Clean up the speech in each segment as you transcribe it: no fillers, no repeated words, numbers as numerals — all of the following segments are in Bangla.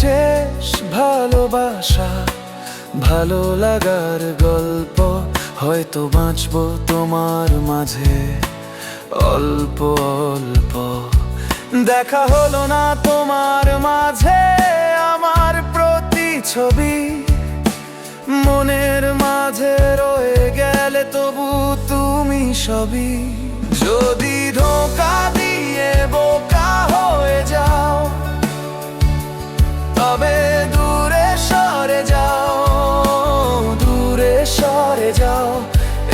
শেষ ভালোবাসা, ভালো লাগার গল্প। হয়তো বাঁচবো তোমার মাঝে অল্প অল্প। দেখা হলো না তোমার মাঝে আমার প্রতিছবি, মনের মাঝে রয়ে গেলে তবু তুমি সবই। যদি ধোঁকা দিয়ে বোকা হয়ে যাও, তবে দূরে সরে যাও, দূরে সরে যাও।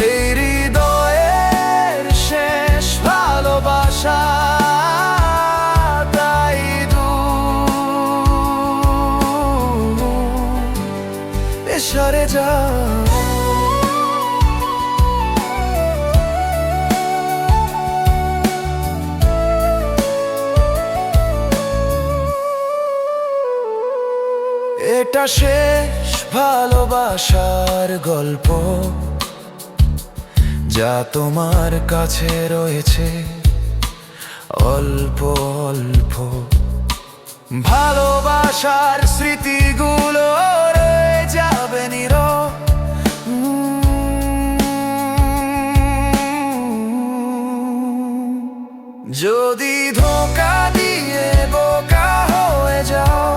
এই হৃদয়ের শেষ ভালোবাসা, তাই দূরে সরে যাও। এটা শেষ ভালোবাসার গল্প, যা তোমার কাছে রয়েছে অল্প অল্প। ভালোবাসার স্মৃতিগুলো রয়ে যাবে নীরব। যদি ধোঁকা দিয়ে বোকা হয়ে যাও,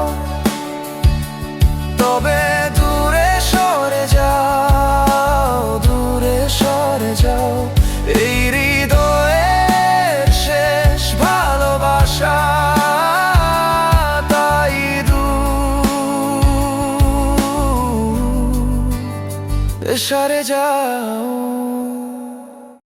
তবে দূরে সরে যাও, দূরে সরে যাও। এই হৃদয়ের শেষ ভালোবাসা, তাই দূরে সরে যাও।